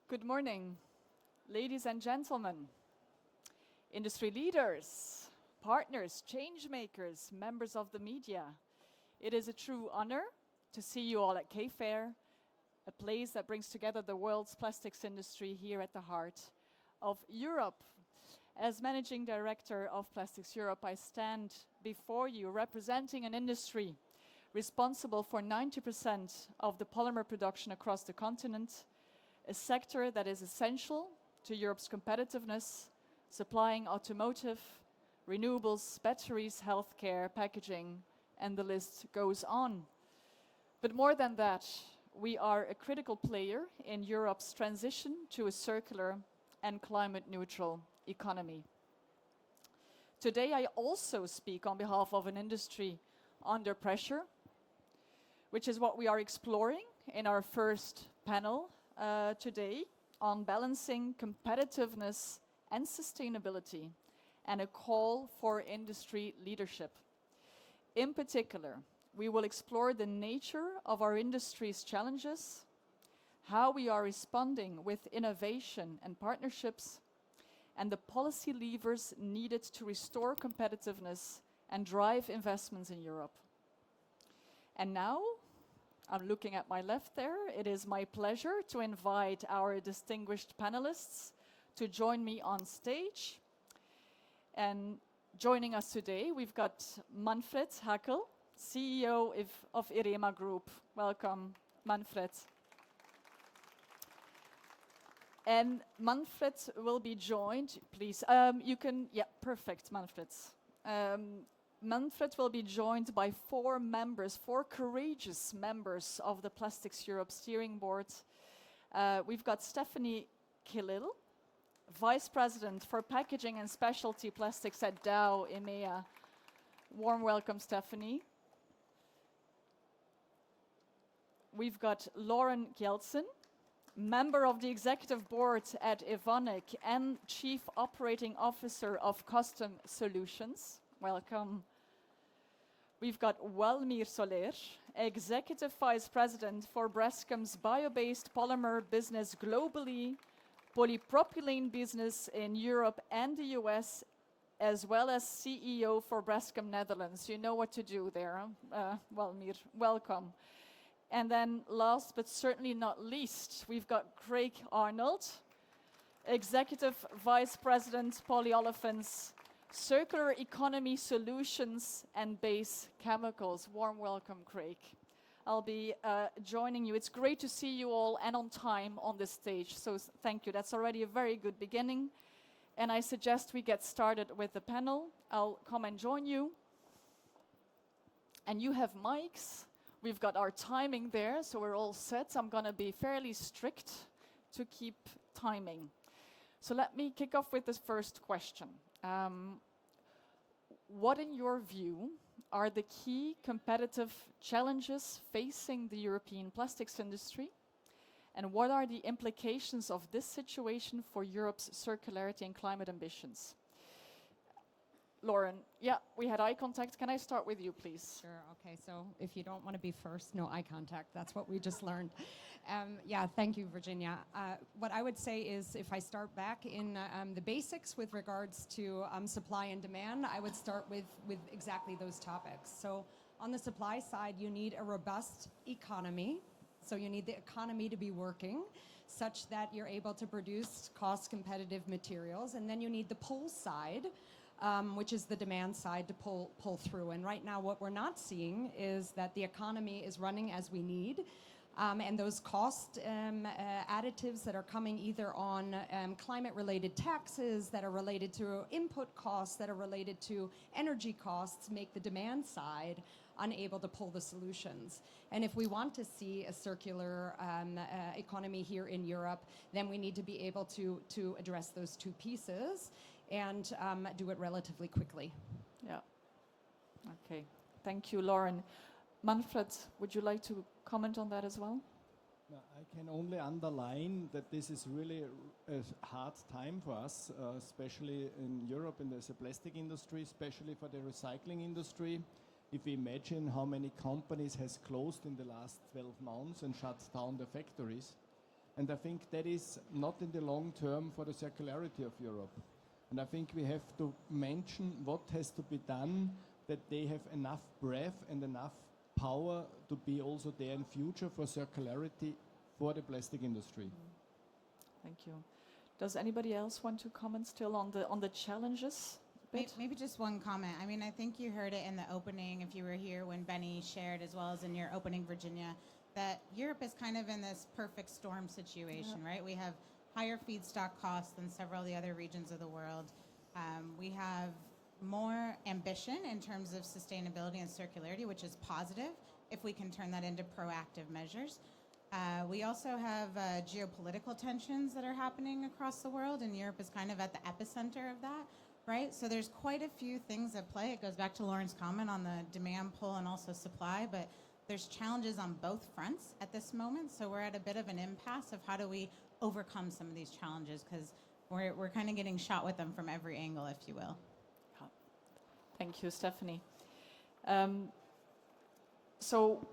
Good morning, ladies and gentlemen, industry leaders, partners, change makers, members of the media. It is a true honor to see you all at K-Fair, a place that brings together the world's plastics industry here at the heart of Europe. As Managing Director of Plastics Europe, I stand before you representing an industry responsible for 90% of the polymer production across the continent, a sector that is essential to Europe's competitiveness, supplying automotive, renewables, batteries, healthcare, packaging, and the list goes on. But more than that, we are a critical player in Europe's transition to a circular and climate-neutral economy. Today, I also speak on behalf of an industry under pressure, which is what we are exploring in our first panel today on balancing competitiveness and sustainability and a call for industry leadership. In particular, we will explore the nature of our industry's challenges, how we are responding with innovation and partnerships, and the policy levers needed to restore competitiveness and drive investments in Europe. And now, I'm looking at my left there. It is my pleasure to invite our distinguished panelists to join me on stage. And joining us today, we've got Manfred Hackl, CEO of Erema Group. Welcome, Manfred. And Manfred will be joined, please. Perfect, Manfred. Manfred will be joined by four courageous members of the Plastics Europe Steering Board. We've got Stephanie Kalil, Vice President for Packaging and Specialty Plastics at Dow EMEA. Warm welcome, Stephanie. We've got Lauren Kjeldsen, member of the Executive Board at EVONIK and Chief Operating Officer of Custom Solutions. Welcome. We've got Walmir Soler, Executive Vice President for Braskem's bio-based polymer business globally, polypropylene business in Europe and the US, as well as CEO for Braskem Netherlands. You know what to do there, Walmir. Welcome. And then last but certainly not least, we've got Craig Arnold, Executive Vice President, Polyolefins, Circular Economy Solutions and Base Chemicals. Warm welcome, Craig. I'll be joining you. It's great to see you all and on time on this stage, so thank you. That's already a very good beginning. And I suggest we get started with the panel. I'll come and join you. And you have mics. We've got our timing there, so we're all set. I'm going to be fairly strict to keep timing. So let me kick off with this first question. What, in your view, are the key competitive challenges facing the European plastics industry? And what are the implications of this situation for Europe's circularity and climate ambitions? Lauren, yeah, we had eye contact. Can I start with you, please? Sure, okay, so if you don't want to be first, no eye contact. That's what we just learned. Thank you, Virginia. What I would say is if I start back in the basics with regards to supply and demand, I would start with exactly those topics. So on the supply side, you need a robust economy. So you need the economy to be working such that you're able to produce cost-competitive materials. And then you need the pull side, which is the demand side to pull through. And right now what we're not seeing is that the economy is running as we need. And those cost additives that are coming either on climate-related taxes, that are related to input costs, that are related to energy costs, make the demand side unable to pull the solutions. And if we want to see a circular economy here in Europe, then we need to be able to address those two pieces and do it relatively quickly. Yeah. Okay. Thank you, Lauren. Manfred, would you like to comment on that as well? No, I can only underline that this is really a hard time for us, especially in Europe in the plastic industry, especially for the recycling industry. If we imagine how many companies has closed in the last 12 months and shut down the factories, And I think that is not in the long term for the circularity of Europe. And I think we have to mention what has to be done, that they have enough breadth and enough power to be also there in future for circularity for the plastic industry. Thank you. Does anybody else want to comment still on the challenges? Maybe just one comment. I mean, I think you heard it in the opening, if you were here when Benny shared, as well as in your opening, Virginia, that Europe is kind of in this perfect storm situation, right? We have higher feedstock costs than several of the other regions of the world. We have more ambition in terms of sustainability and circularity, which is positive if we can turn that into proactive measures. We also have geopolitical tensions that are happening across the world, and Europe is kind of at the epicenter of that, right? So there's quite a few things at play. It goes back to Lauren's comment on the demand pull and also supply, but there's challenges on both fronts at this moment. So we're at a bit of an impasse of how do we overcome some of these challenges, because we're kind of getting shot with them from every angle, if you will. Thank you, Stephanie. So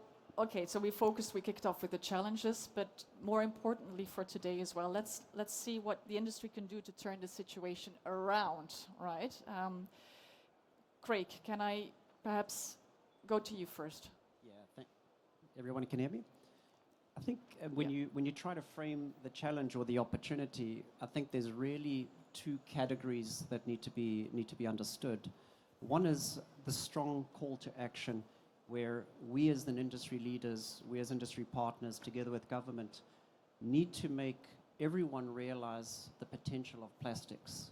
we kicked off with the challenges, but more importantly for today as well, let's see what the industry can do to turn the situation around, right? Craig, can I perhaps go to you first? Yeah, everyone can hear me? I think when you try to frame the challenge or the opportunity, I think there's really two categories that need to be understood. One is the strong call to action, where we as the industry leaders, we as industry partners, together with government, need to make everyone realize the potential of plastics.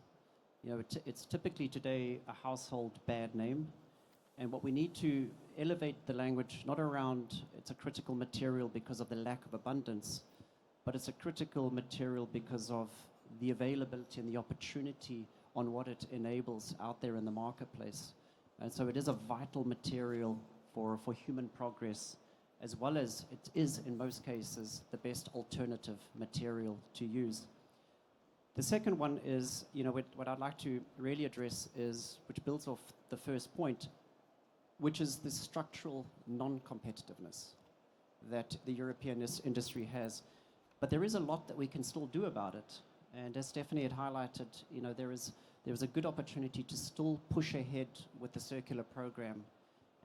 You know, it's typically today a household bad name, and what we need to elevate the language, not around it's a critical material because of the lack of abundance, but it's a critical material because of the availability and the opportunity on what it enables out there in the marketplace. And so it is a vital material for human progress, as well as it is, in most cases, the best alternative material to use. The second one is, you know, what I'd like to really address is, which builds off the first point, which is the structural non-competitiveness that the European industry has. But there is a lot that we can still do about it. And as Stephanie had highlighted, you know, there is a good opportunity to still push ahead with the circular program.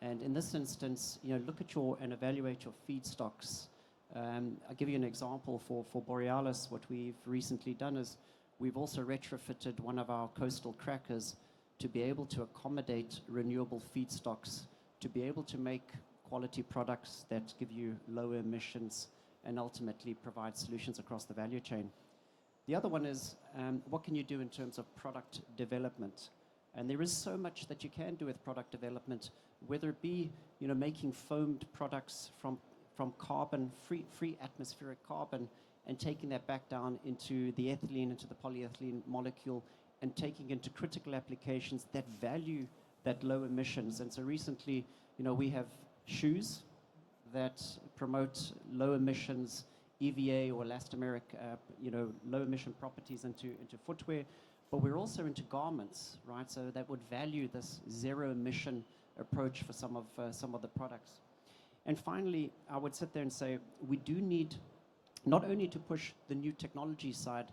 And in this instance, you know, look at and evaluate your feedstocks. I'll give you an example for Borealis. What we've recently done is we've also retrofitted one of our coastal crackers to be able to accommodate renewable feedstocks, to be able to make quality products that give you lower emissions and ultimately provide solutions across the value chain. The other one is, what can you do in terms of product development? And there is so much that you can do with product development, whether it be, you know, making foamed products from carbon, free atmospheric carbon, and taking that back down into the ethylene, into the polyethylene molecule, and taking into critical applications that value that low emissions. And so recently, you know, we have shoes that promote low emissions, EVA or elastomeric, you know, low emission properties into footwear, but we're also into garments, right? So that would value this zero emission approach for some of the products. And finally, I would sit there and say, we do need not only to push the new technology side,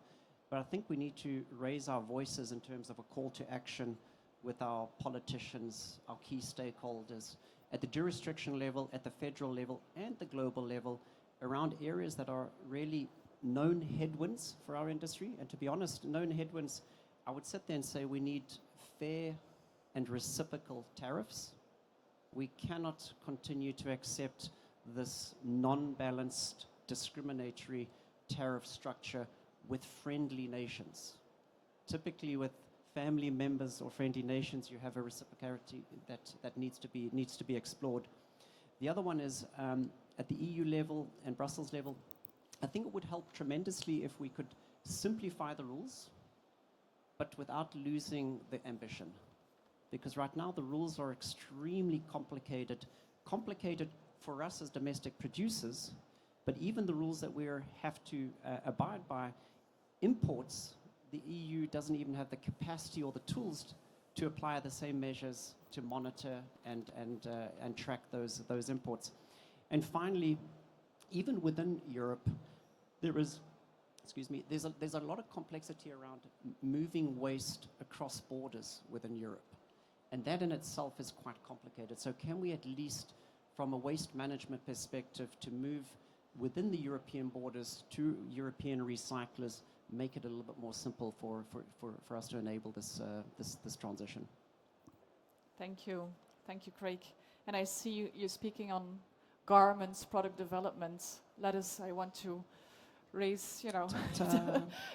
but I think we need to raise our voices in terms of a call to action with our politicians, our key stakeholders, at the jurisdiction level, at the federal level, and the global level, around areas that are really known headwinds for our industry. And to be honest, known headwinds, I would sit there and say we need fair and reciprocal tariffs. We cannot continue to accept this non-balanced, discriminatory tariff structure with friendly nations. Typically with family members or friendly nations, you have a reciprocity that needs to be explored. The other one is at the EU level and Brussels level, I think it would help tremendously if we could simplify the rules, but without losing the ambition. Because right now the rules are extremely complicated for us as domestic producers, but even the rules that we have to abide by, imports, the EU doesn't even have the capacity or the tools to apply the same measures to monitor and track those imports. And finally, even within Europe, there is excuse me, there's a lot of complexity around moving waste across borders within Europe. And that in itself is quite complicated. So can we at least, from a waste management perspective, to move within the European borders to European recyclers, make it a little bit more simple for us to enable this transition? Thank you. Thank you, Craig. And I see you speaking on garments, product development. I want to raise,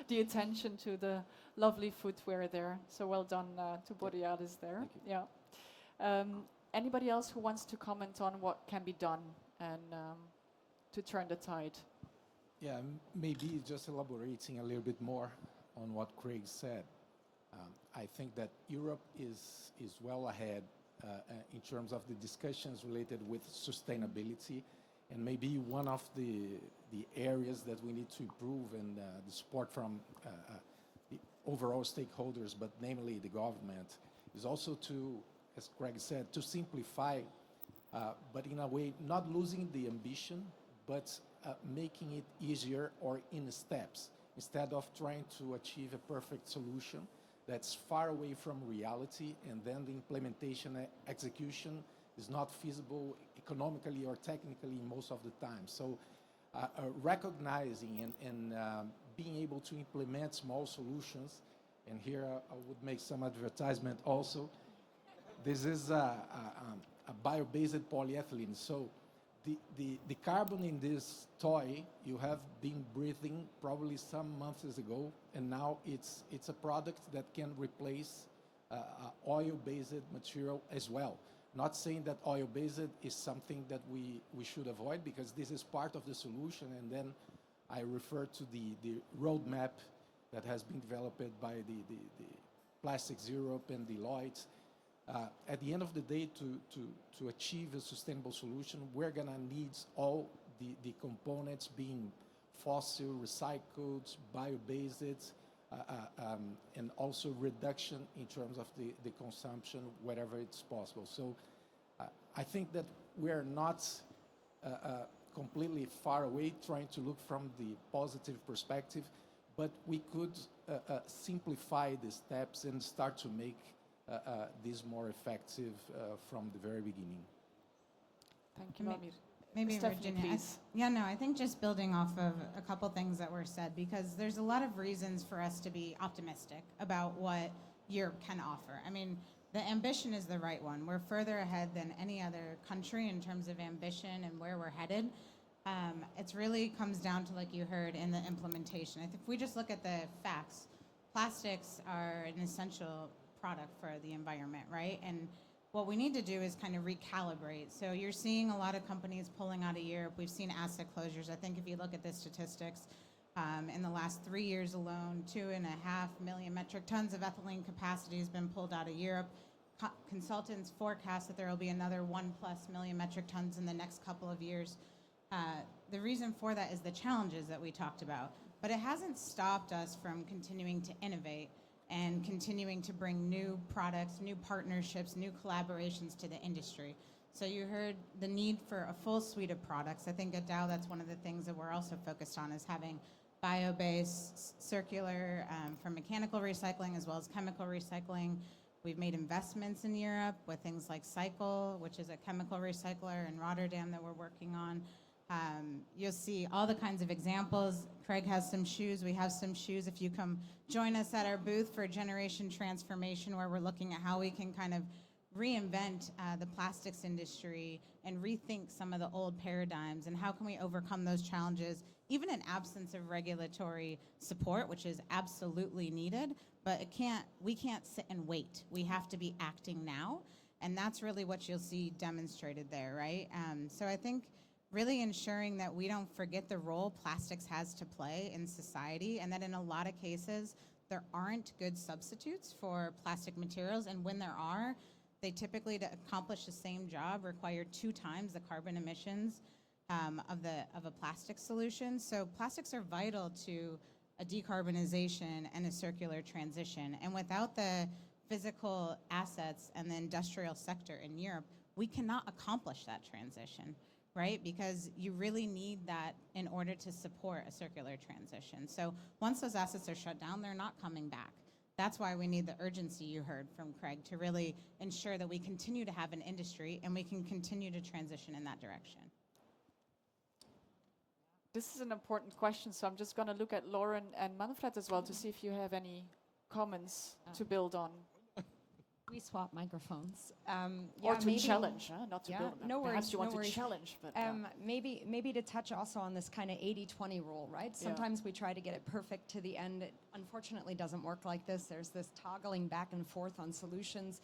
the attention to the lovely footwear there. So well done to Borealis there. Thank you. Yeah. Anybody else who wants to comment on what can be done and to turn the tide? Yeah, maybe just elaborating a little bit more on what Craig said. I think that Europe is well ahead in terms of the discussions related with sustainability, and maybe one of the areas that we need to improve, and the support from the overall stakeholders, but namely the government, is also to, as Craig said, to simplify, but in a way not losing the ambition, but making it easier or in steps, instead of trying to achieve a perfect solution that's far away from reality, and then the implementation execution is not feasible economically or technically most of the time. So recognizing and being able to implement small solutions, and here I would make some advertisement also. This is a bio-based polyethylene. So the carbon in this toy you have been breathing probably some months ago, and now it's a product that can replace oil-based material as well. Not saying that oil-based is something that we should avoid, because this is part of the solution, and then I refer to the roadmap that has been developed by the Plastics Europe and Deloitte. At the end of the day, to achieve a sustainable solution, we're going to need all the components being fossil, recycled, bio-based, and also reduction in terms of the consumption wherever it's possible. So I think that we're not completely far away trying to look from the positive perspective, but we could simplify the steps and start to make this more effective from the very beginning. Thank you, Walmir. Maybe Stephanie, Virginia. please. I think just building off of a couple things that were said, because there's a lot of reasons for us to be optimistic about what Europe can offer. I mean, the ambition is the right one. We're further ahead than any other country in terms of ambition and where we're headed. It really comes down to, like you heard, in the implementation. I think if we just look at the facts, plastics are an essential product for the environment, right? And what we need to do is kind of recalibrate. So you're seeing a lot of companies pulling out of Europe. We've seen asset closures. I think if you look at the statistics, in the last 3 years alone, 2.5 million metric tons of ethylene capacity has been pulled out of Europe. Consultants forecast that there will be another 1+ million metric tons in the next couple of years. The reason for that is the challenges that we talked about. But it hasn't stopped us from continuing to innovate and continuing to bring new products, new partnerships, new collaborations to the industry. So you heard the need for a full suite of products. I think at Dow, that's one of the things that we're also focused on, is having bio-based, circular, for mechanical recycling as well as chemical recycling. We've made investments in Europe with things like Cycle, which is a chemical recycler in Rotterdam that we're working on. You'll see all the kinds of examples. Craig has some shoes. We have some shoes. If you come join us at our booth for Generation Transformation, where we're looking at how we can kind of reinvent the plastics industry and rethink some of the old paradigms, and how can we overcome those challenges, even in absence of regulatory support, which is absolutely needed, but we can't sit and wait. We have to be acting now, and that's really what you'll see demonstrated there, right? So I think really ensuring that we don't forget the role plastics has to play in society, and that in a lot of cases, there aren't good substitutes for plastic materials, and when there are, they typically, to accomplish the same job, require 2 times the carbon emissions of a plastic solution. So plastics are vital to a decarbonization and a circular transition, and without the physical assets and the industrial sector in Europe, we cannot accomplish that transition. right? Because you really need that in order to support a circular transition. So once those assets are shut down, they're not coming back. That's why we need the urgency you heard from Craig to really ensure that we continue to have an industry and we can continue to transition in that direction. This is an important question, so I'm just going to look at Lauren and Manfred as well to see if you have any comments to build on. We swap microphones. Or to challenge, not to build. No worries. Perhaps you want no worries. to challenge, but maybe to touch also on this kind of 80-20 rule, right? Sometimes we try to get it perfect to the end. It unfortunately doesn't work like this. There's this toggling back and forth on solutions.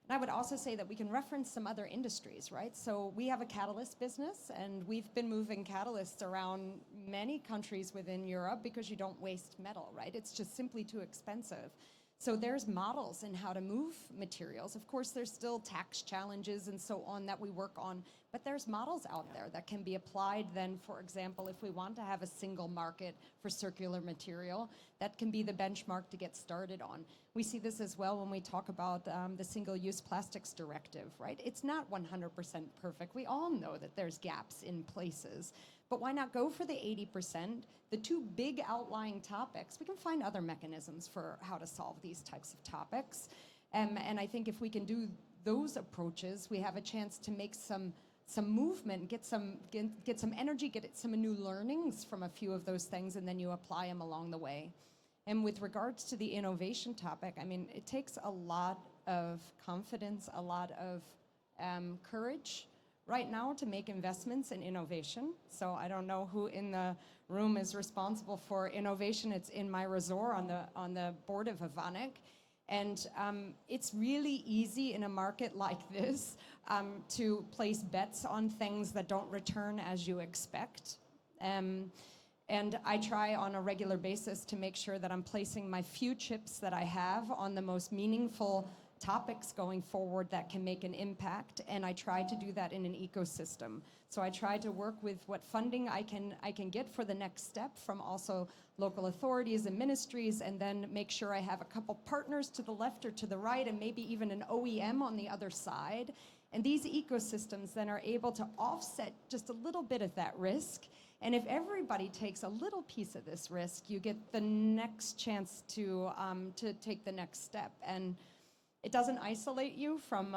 And I would also say that we can reference some other industries, right? So we have a catalyst business, and we've been moving catalysts around many countries within Europe because you don't waste metal, right? It's just simply too expensive. So there's models in how to move materials. Of course, there's still tax challenges and so on that we work on, but there's models out there that can be applied then, for example, if we want to have a single market for circular material, that can be the benchmark to get started on. We see this as well when we talk about the Single-Use Plastics Directive, right? It's not 100% perfect. We all know that there's gaps in places, but why not go for the 80%? The two big outlying topics, we can find other mechanisms for how to solve these types of topics. And I think if we can do those approaches, we have a chance to make some movement, get some energy, get some new learnings from a few of those things, and then you apply them along the way. And with regards to the innovation topic, I mean, it takes a lot of confidence, a lot of courage right now to make investments in innovation. So I don't know who in the room is responsible for innovation. It's in my resort on the board of EVONIK. And it's really easy in a market like this to place bets on things that don't return as you expect. And I try on a regular basis to make sure that I'm placing my few chips that I have on the most meaningful topics going forward that can make an impact, and I try to do that in an ecosystem. So I try to work with what funding I can get for the next step from also local authorities and ministries, and then make sure I have a couple partners to the left or to the right, and maybe even an OEM on the other side. And these ecosystems then are able to offset just a little bit of that risk. And if everybody takes a little piece of this risk, you get the next chance to take the next step. And it doesn't isolate you from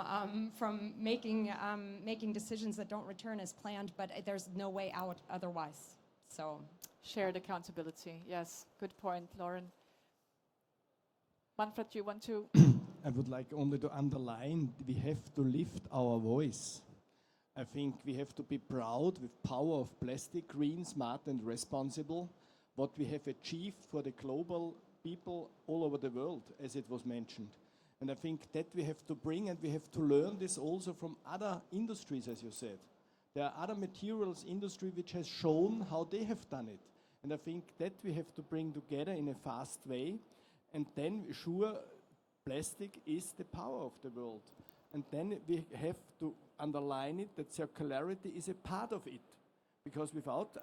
making decisions that don't return as planned, but there's no way out otherwise. So shared accountability. Yes, good point, Lauren. Manfred, you want to? I would like only to underline we have to lift our voice. I think we have to be proud with power of plastic, green, smart and responsible, what we have achieved for the global people all over the world, as it was mentioned. And I think that we have to bring, and we have to learn this also from other industries, as you said. There are other materials industry which has shown how they have done it. And I think that we have to bring together in a fast way. And then, sure, plastic is the power of the world. And then we have to underline it that circularity is a part of it. Because without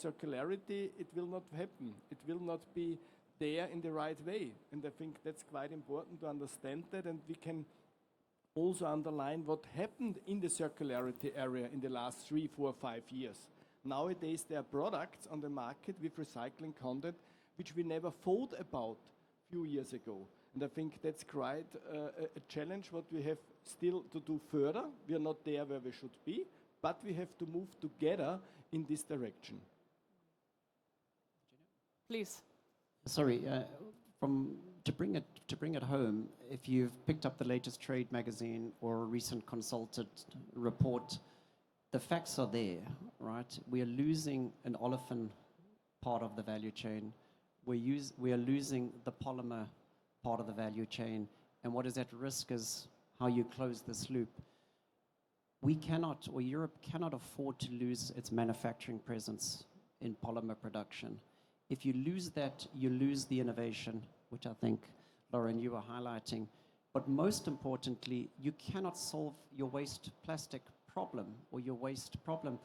circularity, it will not happen. It will not be there in the right way. And I think that's quite important to understand that, and we can also underline what happened in the circularity area in the last 3, 4, 5 years. Nowadays there are products on the market with recycling content which we never thought about a few years ago. And I think that's quite a challenge what we have still to do further. We are not there where we should be, but we have to move together in this direction. Please. Sorry, to bring it home, if you've picked up the latest trade magazine or a recent consulted report, the facts are there, right? We are losing an olefin part of the value chain. We are losing the polymer part of the value chain, and what is at risk is how you close this loop. We cannot, or Europe cannot afford to lose its manufacturing presence in polymer production. If you lose that, you lose the innovation, which I think, Lauren, you were highlighting. But most importantly, you cannot solve your waste plastic problem or your waste problem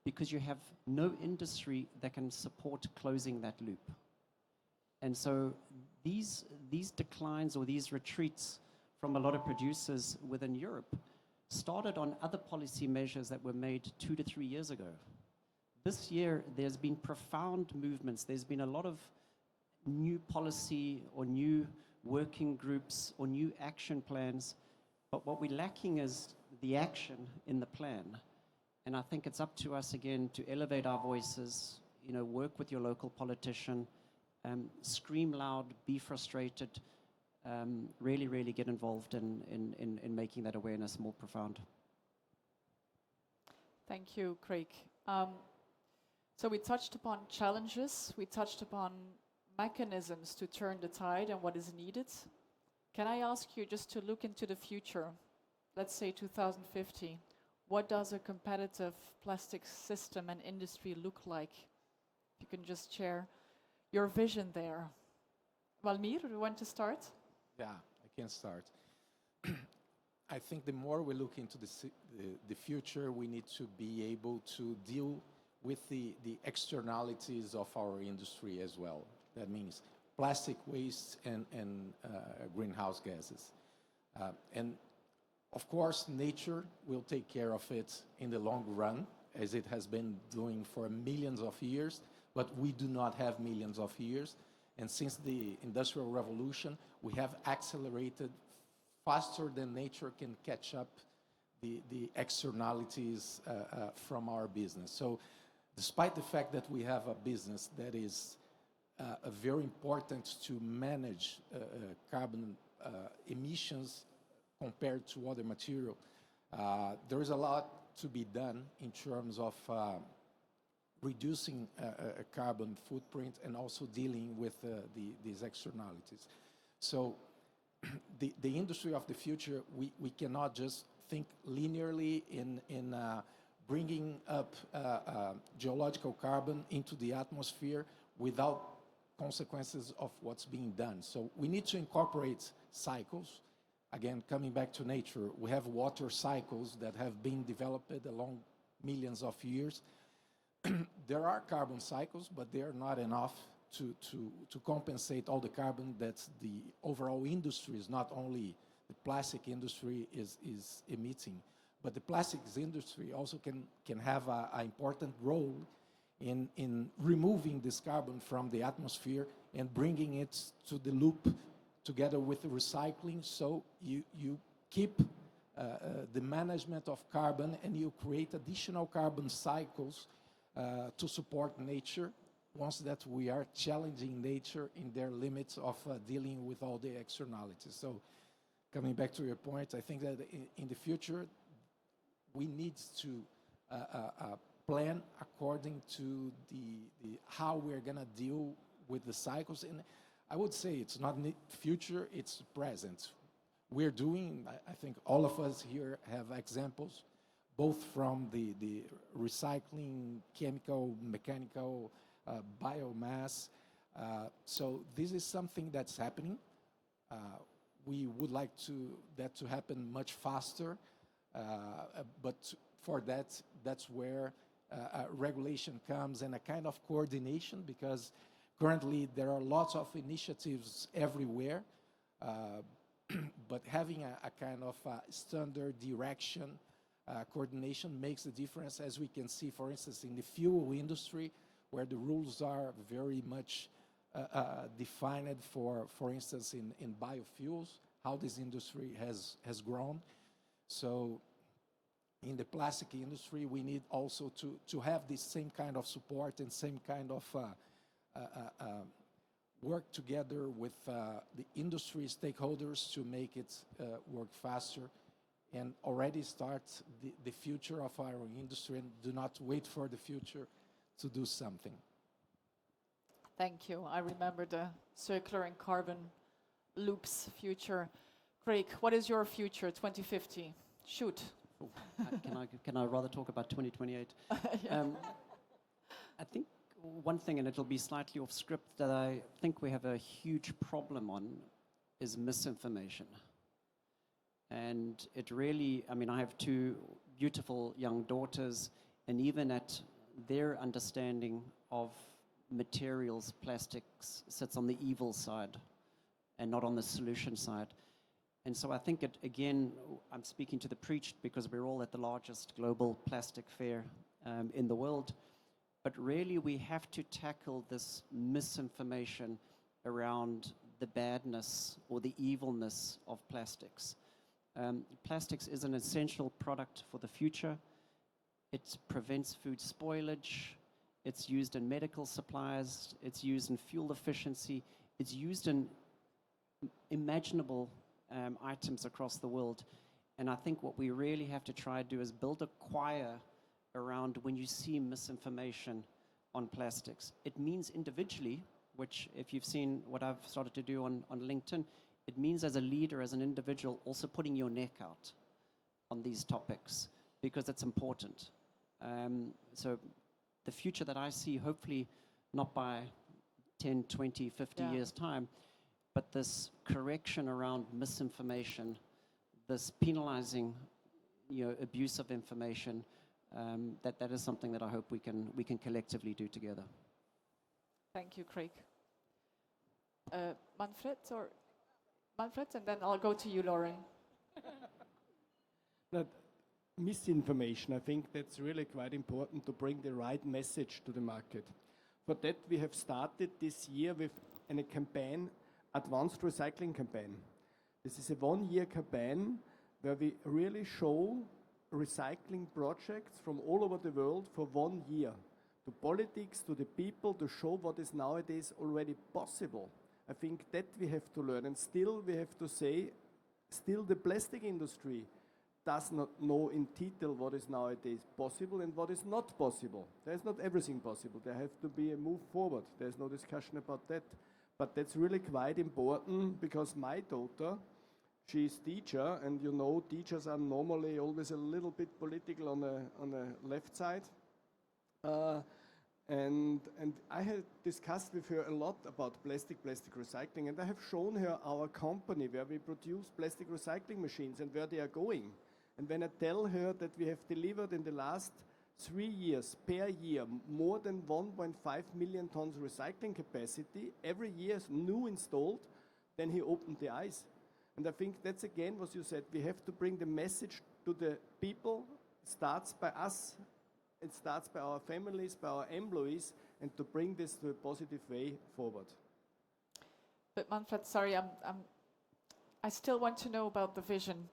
because you have no industry that can support closing that loop. And so these declines or these retreats from a lot of producers within Europe started on other policy measures that were made 2 to 3 years ago. This year, there's been profound movements. There's been a lot of new policy or new working groups or new action plans. But what we're lacking is the action in the plan. And I think it's up to us again to elevate our voices, work with your local politician, scream loud, be frustrated, really, really get involved in making that awareness more profound. Thank you, Craig. So we touched upon challenges, we touched upon mechanisms to turn the tide and what is needed. Can I ask you just to look into the future, let's say 2050, what does a competitive plastics system and industry look like? If you can just share your vision there. Walmir, do you want to start? Yeah, I can start. I think the more we look into the future, we need to be able to deal with the externalities of our industry as well. That means plastic waste and greenhouse gases. And of course, nature will take care of it in the long run, as it has been doing for millions of years, but we do not have millions of years. And since the Industrial Revolution, we have accelerated faster than nature can catch up the externalities from our business. So despite the fact that we have a business that is very important to manage carbon emissions compared to other material, there is a lot to be done in terms of reducing a carbon footprint and also dealing with these externalities. So the industry of the future, we cannot just think linearly in bringing up geological carbon into the atmosphere without consequences of what's being done. So we need to incorporate cycles. Again, coming back to nature, we have water cycles that have been developed along millions of years. There are carbon cycles, but they are not enough to compensate all the carbon that the overall industry, is not only the plastic industry, is emitting. But the plastics industry also can have an important role in removing this carbon from the atmosphere and bringing it to the loop together with the recycling, so you keep the management of carbon and you create additional carbon cycles to support nature, once that we are challenging nature in their limits of dealing with all the externalities. So coming back to your point, I think that in the future, we need to plan according to the how we're going to deal with the cycles. And I would say it's not future, it's present. We're doing, I think all of us here have examples, both from the recycling, chemical, mechanical, biomass. So this is something that's happening. We would like that to happen much faster, but for that's where regulation comes and a kind of coordination, because currently there are lots of initiatives everywhere, but having a kind of standard direction, coordination makes a difference, as we can see, for instance, in the fuel industry, where the rules are very much defined for instance, in biofuels, how this industry has grown. So in the plastic industry, we need also to have this same kind of support and same kind of work together with the industry stakeholders to make it work faster and already start the future of our industry, and do not wait for the future to do something. Thank you. I remember the circular and carbon loops future. Craig, what is your future, 2050? Shoot. Oh, can I rather talk about 2028? Yeah. I think one thing, and it'll be slightly off script, that I think we have a huge problem on is misinformation. And it really, I mean, I have two beautiful young daughters, and even at their understanding of materials, plastics sits on the evil side and not on the solution side. And so I think, again, I'm speaking to the preached because we're all at the largest global plastic fair in the world. But really, we have to tackle this misinformation around the badness or the evilness of plastics. Plastics is an essential product for the future. It prevents food spoilage. It's used in medical supplies. It's used in fuel efficiency. It's used in imaginable items across the world. And I think what we really have to try to do is build a choir around when you see misinformation on plastics. It means individually, which if you've seen what I've started to do on LinkedIn, it means as a leader, as an individual, also putting your neck out on these topics because it's important. So the future that I see, hopefully not by 10, 20, 50 years' time, but this correction around misinformation, this penalizing, abuse of information, that is something that I hope we can collectively do together. Thank you, Craig. Manfred, and then I'll go to you, Lauren. That misinformation, I think that's really quite important to bring the right message to the market. For that, we have started this year with a campaign, Advanced Recycling Campaign. This is a one-year campaign where we really show recycling projects from all over the world for 1 year, to politics, to the people, to show what is nowadays already possible. I think that we have to learn, and still we have to say, still the plastic industry does not know in detail what is nowadays possible and what is not possible. There's not everything possible. There has to be a move forward. There's no discussion about that. But that's really quite important because my daughter, she's teacher, and teachers are normally always a little bit political on the left side. And I had discussed with her a lot about plastic recycling, and I have shown her our company where we produce plastic recycling machines and where they are going. And when I tell her that we have delivered in the last 3 years per year more than 1.5 million tons recycling capacity, every year is new installed, then he opened the eyes. And I think that's again what you said, we have to bring the message to the people. It starts by us, it starts by our families, by our employees, and to bring this to a positive way forward. But Manfred, sorry, I still want to know about the vision.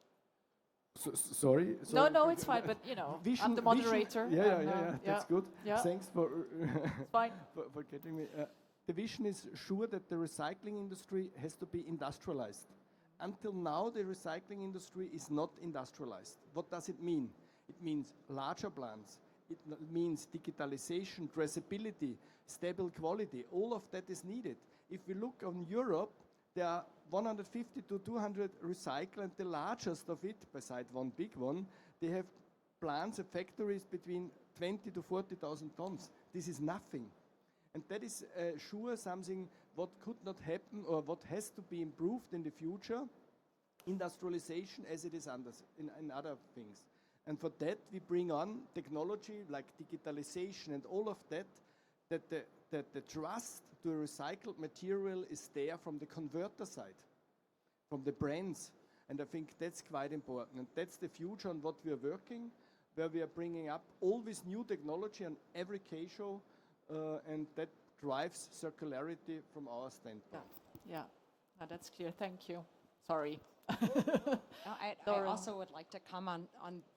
Sorry? No, it's fine, but vision, I'm the moderator. Yeah, that's good. Yeah. Thanks for, it's fine. for getting me. The vision is sure that the recycling industry has to be industrialized. Until now, the recycling industry is not industrialized. What does it mean? It means larger plants. It means digitalization, traceability, stable quality. All of that is needed. If we look on Europe, there are 150 to 200 recyclers, and the largest of it, beside one big one, they have plants and factories between 20 to 40,000 tons. This is nothing. And that is sure something what could not happen or what has to be improved in the future, industrialization as it is in other things. And for that we bring on technology like digitalization and all of that the trust to a recycled material is there from the converter side, from the brands. And I think that's quite important. And that's the future on what we are working, where we are bringing up all this new technology on every K-show, and that drives circularity from our standpoint. Yeah. No, that's clear. Thank you. Sorry. I also would like to comment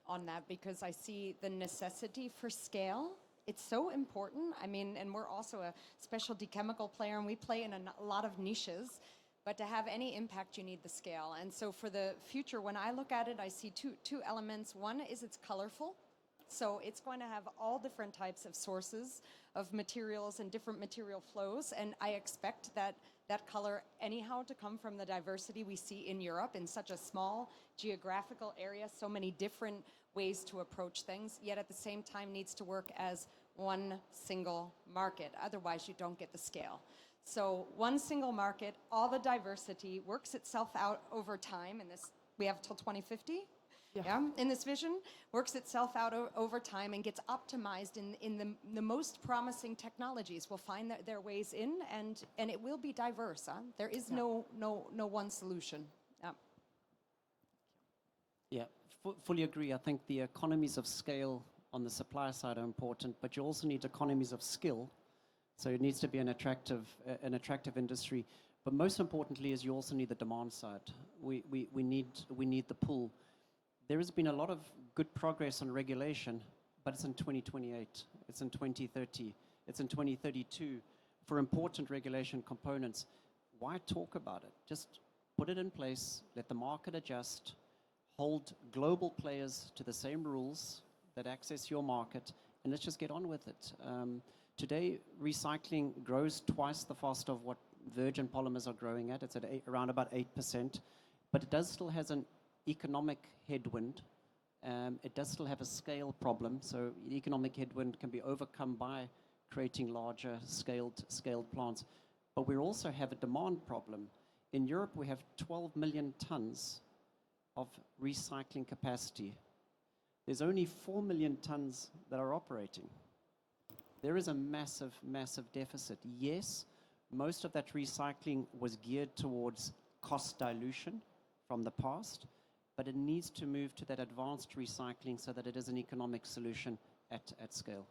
on that because I see the necessity for scale. It's so important. I mean, and we're also a specialty chemical player, and we play in a lot of niches. But to have any impact, you need the scale. And so for the future, when I look at it, I see two elements. One is it's colorful. So it's going to have all different types of sources of materials and different material flows. And I expect that color anyhow to come from the diversity we see in Europe in such a small geographical area, so many different ways to approach things, yet at the same time needs to work as one single market. Otherwise, you don't get the scale. So one single market, all the diversity works itself out over time. And this, we have till 2050. Yeah, in this vision, works itself out over time and gets optimized in the most promising technologies. Will find their ways in, and it will be diverse. There is no one solution. Yeah, fully agree. I think the economies of scale on the supply side are important, but you also need economies of skill. So it needs to be an attractive industry. But most importantly is you also need the demand side. We need the pull. There has been a lot of good progress on regulation, but it's in 2028, it's in 2030, it's in 2032 for important regulation components. Why talk about it? Just put it in place, let the market adjust, hold global players to the same rules that access your market, and let's just get on with it. Today, recycling grows twice the fast of what virgin polymers are growing at. It's at around about 8%, but it does still has an economic headwind. It does still have a scale problem, so the economic headwind can be overcome by creating larger scaled plants. But we also have a demand problem. In Europe, we have 12 million tons of recycling capacity. There's only 4 million tons that are operating. There is a massive, massive deficit. Yes, most of that recycling was geared towards cost dilution from the past, but it needs to move to that advanced recycling so that it is an economic solution at scale.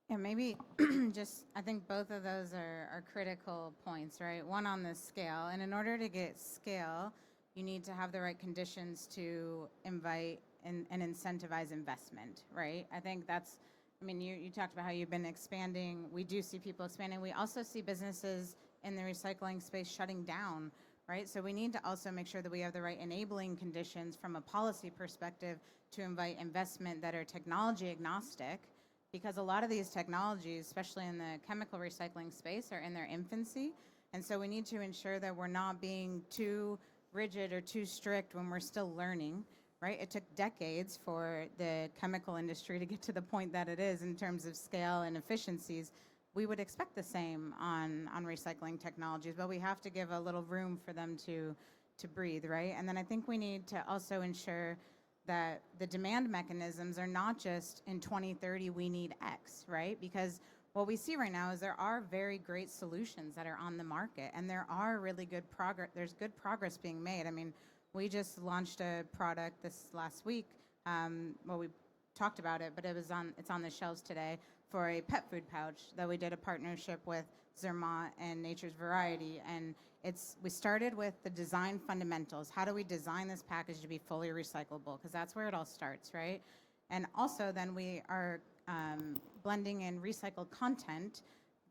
Yeah, maybe just, I think both of those are critical points, right? One on the scale, and in order to get scale, you need to have the right conditions to invite and incentivize investment, right? I think that's, I mean, you talked about how you've been expanding. We do see people expanding. We also see businesses in the recycling space shutting down, right? So we need to also make sure that we have the right enabling conditions from a policy perspective to invite investment that are technology agnostic, because a lot of these technologies, especially in the chemical recycling space, are in their infancy. And so we need to ensure that we're not being too rigid or too strict when we're still learning, right? It took decades for the chemical industry to get to the point that it is in terms of scale and efficiencies. We would expect the same on recycling technologies, but we have to give a little room for them to breathe, right? And then I think we need to also ensure that the demand mechanisms are not just in 2030 we need X, right? Because what we see right now is there are very great solutions that are on the market, and there are really good progress. There's good progress being made. I mean, we just launched a product this last week. Well, we talked about it, but it's on the shelves today for a pet food pouch that we did a partnership with Zermatt and Nature's Variety. And we started with the design fundamentals. How do we design this package to be fully recyclable? Because that's where it all starts, right? And also then we are blending in recycled content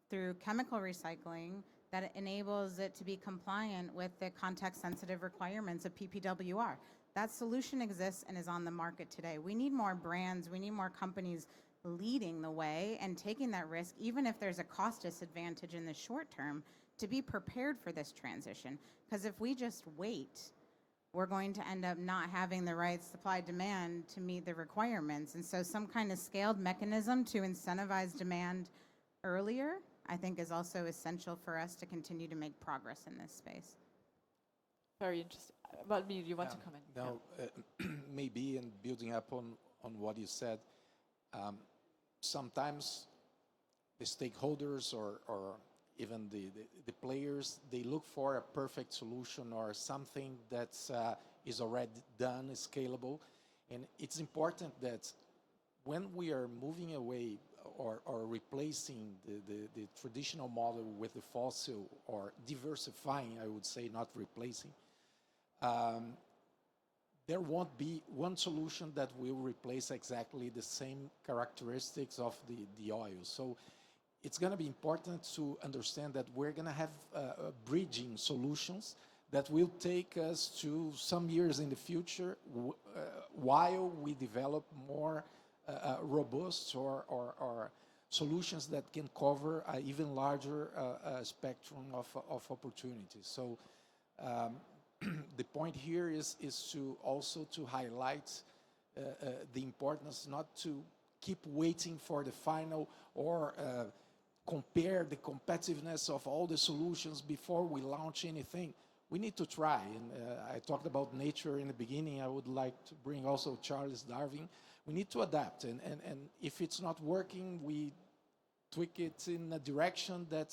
through chemical recycling that enables it to be compliant with the context-sensitive requirements of PPWR. That solution exists and is on the market today. We need more brands, we need more companies leading the way and taking that risk, even if there's a cost disadvantage in the short term, to be prepared for this transition. Because if we just wait, we're going to end up not having the right supply-demand to meet the requirements. And so some kind of scaled mechanism to incentivize demand earlier, I think, is also essential for us to continue to make progress in this space. Very interesting. Well, do you want to comment? No, maybe in building up on what you said, sometimes the stakeholders or even the players, they look for a perfect solution or something that is already done, is scalable. And it's important that when we are moving away or replacing the traditional model with the fossil, or diversifying, I would say, not replacing, there won't be one solution that will replace exactly the same characteristics of the oil. So it's going to be important to understand that we're going to have bridging solutions that will take us to some years in the future while we develop more robust or solutions that can cover an even larger spectrum of opportunities. So the point here is to also to highlight the importance not to keep waiting for the final or compare the competitiveness of all the solutions before we launch anything. We need to try. And I talked about nature in the beginning. I would like to bring also Charles Darwin. We need to adapt. And if it's not working, we tweak it in a direction that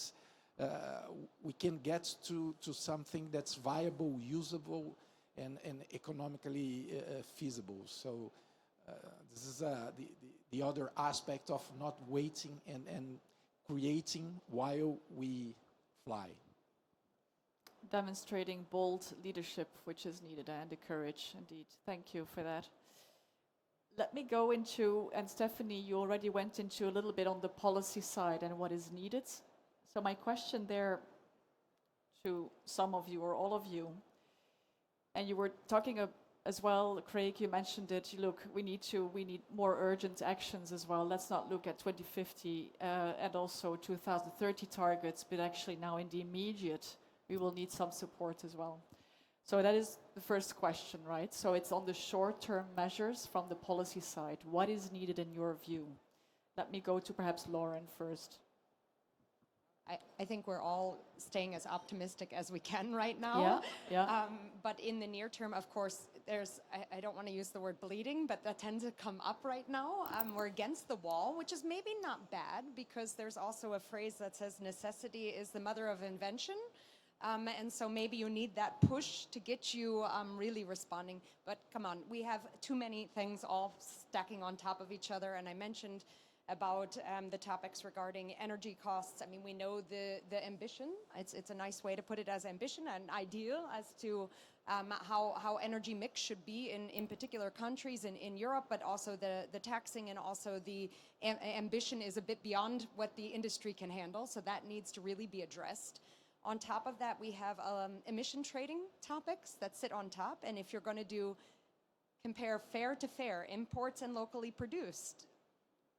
we can get to something that's viable, usable, and economically feasible. So this is the other aspect of not waiting and creating while we fly. Demonstrating bold leadership, which is needed, and the courage, indeed. Thank you for that. Let me go into, and Stephanie, you already went into a little bit on the policy side and what is needed. So my question there to some of you or all of you, and you were talking as well, Craig, you mentioned it, look, we need more urgent actions as well. Let's not look at 2050 and also 2030 targets, but actually now in the immediate, we will need some support as well. So that is the first question, right? So it's on the short-term measures from the policy side. What is needed in your view? Let me go to perhaps Lauren first. I think we're all staying as optimistic as we can right now. Yeah. But in the near term, of course, I don't want to use the word bleeding, but that tends to come up right now. We're against the wall, which is maybe not bad, because there's also a phrase that says necessity is the mother of invention. And so maybe you need that push to get you really responding. But come on, we have too many things all stacking on top of each other. And I mentioned about the topics regarding energy costs. I mean, we know the ambition. It's a nice way to put it, as ambition and ideal as to how energy mix should be in particular countries in Europe, but also the taxing and also the ambition is a bit beyond what the industry can handle. So that needs to really be addressed. On top of that, we have emission trading topics that sit on top. And if you're going to compare fair to fair, imports and locally produced,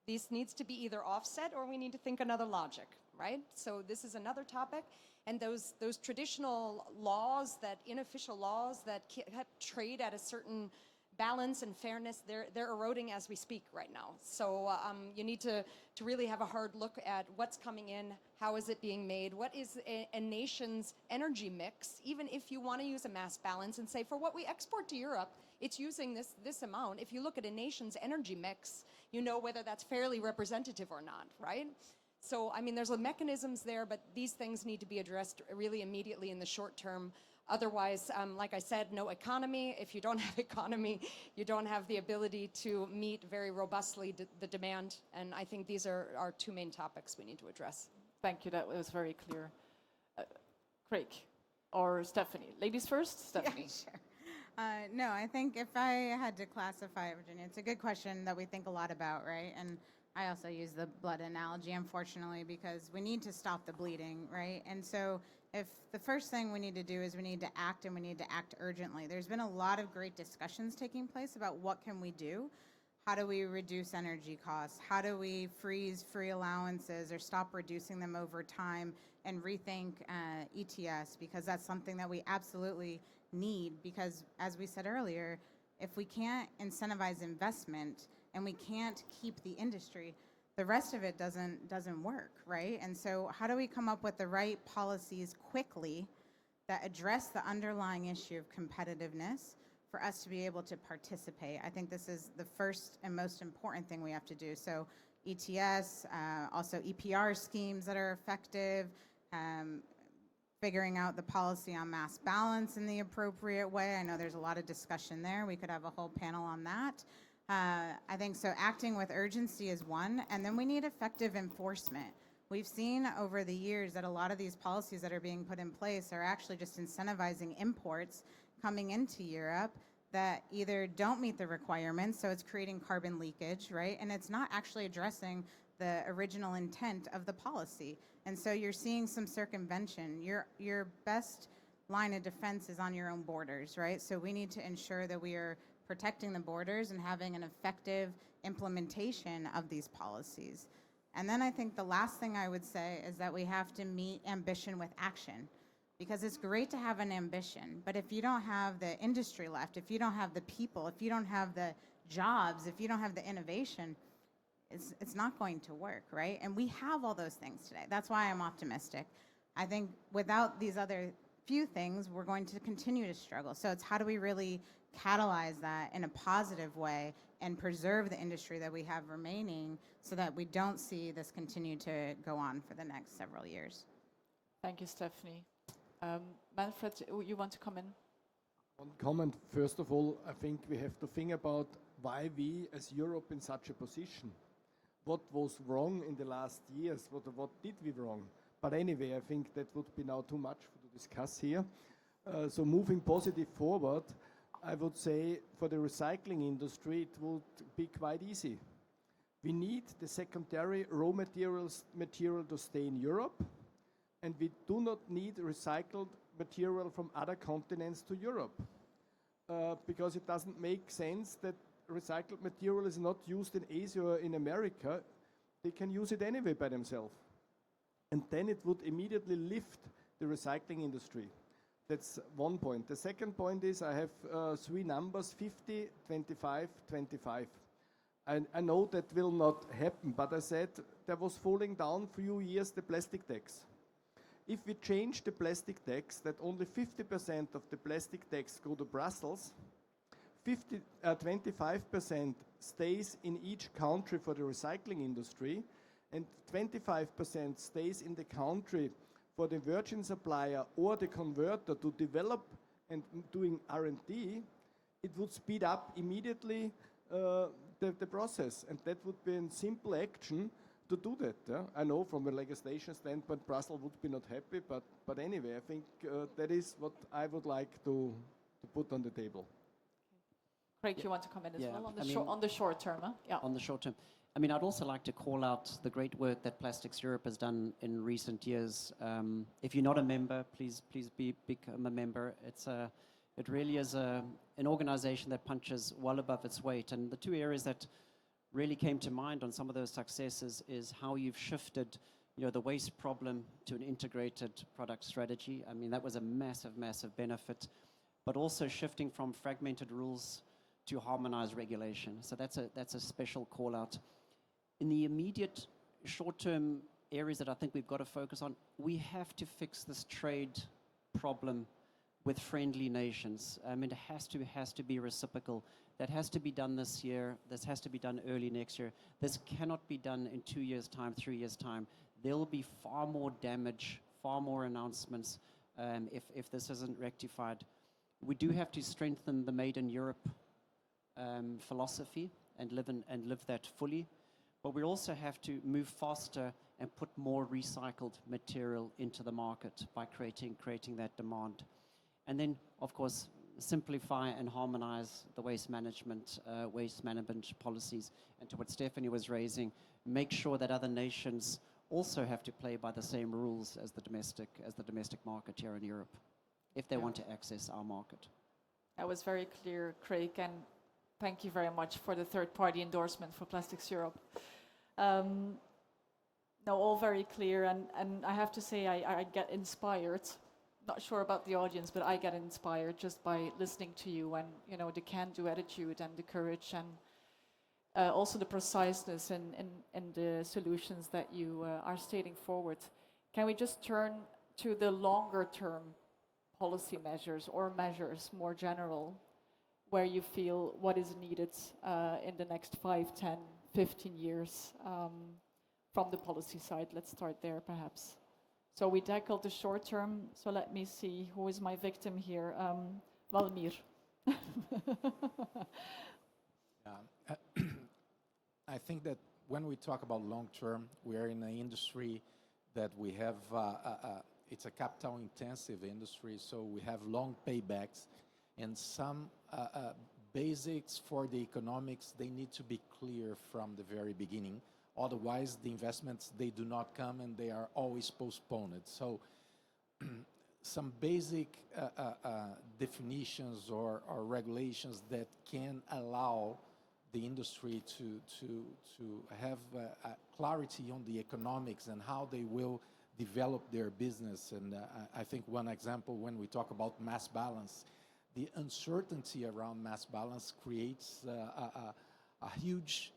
this needs to be either offset or we need to think another logic, right? So this is another topic. And those traditional laws, that unofficial laws that kept trade at a certain balance and fairness, they're eroding as we speak right now. So you need to really have a hard look at what's coming in, how is it being made, what is a nation's energy mix, even if you want to use a mass balance and say for what we export to Europe, it's using this amount. If you look at a nation's energy mix, you know whether that's fairly representative or not, right? So, I mean, there's mechanisms there, but these things need to be addressed really immediately in the short term. Otherwise, like I said, no economy. If you don't have economy, you don't have the ability to meet very robustly the demand. And I think these are our two main topics we need to address. Thank you, that was very clear. Craig or Stephanie? Ladies first, Stephanie. Yeah, sure. No, I think if I had to classify it, Virginia, it's a good question that we think a lot about, right? And I also use the blood analogy, unfortunately, because we need to stop the bleeding, right? And so if the first thing we need to do is we need to act, and we need to act urgently. There's been a lot of great discussions taking place about what can we do. How do we reduce energy costs? How do we freeze free allowances or stop reducing them over time and rethink ETS? Because that's something that we absolutely need, because as we said earlier, if we can't incentivize investment and we can't keep the industry, the rest of it doesn't work, right? And so how do we come up with the right policies quickly that address the underlying issue of competitiveness for us to be able to participate? I think this is the first and most important thing we have to do. So ETS, also EPR schemes that are effective, figuring out the policy on mass balance in the appropriate way. I know there's a lot of discussion there. We could have a whole panel on that. I think so acting with urgency is one, and then we need effective enforcement. We've seen over the years that a lot of these policies that are being put in place are actually just incentivizing imports coming into Europe that either don't meet the requirements, so it's creating carbon leakage, right? And it's not actually addressing the original intent of the policy. And so you're seeing some circumvention. Your best line of defense is on your own borders, right? So we need to ensure that we are protecting the borders and having an effective implementation of these policies. And then I think the last thing I would say is that we have to meet ambition with action, because it's great to have an ambition, but if you don't have the industry left, if you don't have the people, if you don't have the jobs, if you don't have the innovation, it's not going to work, right? And we have all those things today. That's why I'm optimistic. I think without these other few things, we're going to continue to struggle. So it's how do we really catalyze that in a positive way and preserve the industry that we have remaining so that we don't see this continue to go on for the next several years. Thank you, Stephanie. Manfred, you want to come in? One comment. First of all, I think we have to think about why we as Europe in such a position. What was wrong in the last years? What did we wrong? But anyway, I think that would be now too much to discuss here. So moving positive forward, I would say for the recycling industry, it would be quite easy. We need the secondary raw material to stay in Europe, and we do not need recycled material from other continents to Europe, because it doesn't make sense that recycled material is not used in Asia or in America. They can use it anyway by themselves. And then it would immediately lift the recycling industry. That's one point. The second point is I have three numbers, 50, 25, 25. I know that will not happen, but I said there was falling down few years the plastic tax. If we change the plastic tax, that only 50% of the plastic tax go to Brussels, 25% stays in each country for the recycling industry, and 25% stays in the country for the virgin supplier or the converter to develop and doing R&D, it would speed up immediately the process, and that would be a simple action to do that. I know from a legislation standpoint Brussels would be not happy, but anyway, I think that is what I would like to put on the table. Craig, you want to comment as Yeah, well I on the short term? Huh? Yeah. On the short term. I mean, I'd also like to call out the great work that Plastics Europe has done in recent years. If you're not a member, please become a member. It really is an organization that punches well above its weight. And the two areas that really came to mind on some of those successes is how you've shifted, the waste problem to an integrated product strategy. I mean, that was a massive, massive benefit. But also shifting from fragmented rules to harmonized regulation. So that's a special call out. In the immediate short-term areas that I think we've got to focus on, we have to fix this trade problem with friendly nations. It has to be reciprocal. That has to be done this year. This has to be done early next year. This cannot be done in 2 years' time, 3 years' time. There will be far more damage, far more announcements if this isn't rectified. We do have to strengthen the Made in Europe philosophy and live that fully. But we also have to move faster and put more recycled material into the market by creating that demand. And then, of course, simplify and harmonize the waste management policies. And to what Stephanie was raising, make sure that other nations also have to play by the same rules as the domestic market here in Europe, if they want to access our market. That was very clear, Craig, and thank you very much for the third-party endorsement for Plastics Europe. No, all very clear, and I have to say I get inspired. Not sure about the audience, but I get inspired just by listening to you, and the can-do attitude and the courage, and also the preciseness in the solutions that you are stating forward. Can we just turn to the longer-term policy measures or measures more general, where you feel what is needed in the next 5, 10, 15 years from the policy side? Let's start there, perhaps. So we tackled the short term. So let me see, who is my victim here? Walmir. I think that when we talk about long term, we are in an industry that we have, it's a capital intensive industry, so we have long paybacks, and some basics for the economics, they need to be clear from the very beginning. Otherwise, the investments, they do not come and they are always postponed. So some basic definitions or regulations that can allow the industry to have clarity on the economics and how they will develop their business. And I think one example, when we talk about mass balance, the uncertainty around mass balance creates a huge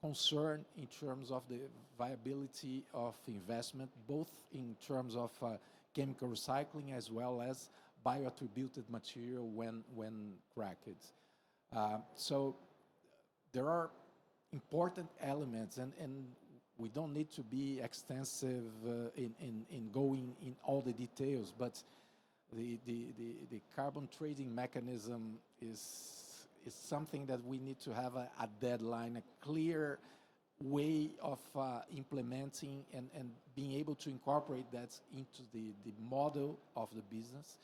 concern in terms of the viability of investment, both in terms of chemical recycling as well as bioattributed material when cracked. So there are important elements, and we don't need to be extensive in going in all the details, but the carbon trading mechanism is something that we need to have a deadline, a clear way of implementing and being able to incorporate that into the model of the business.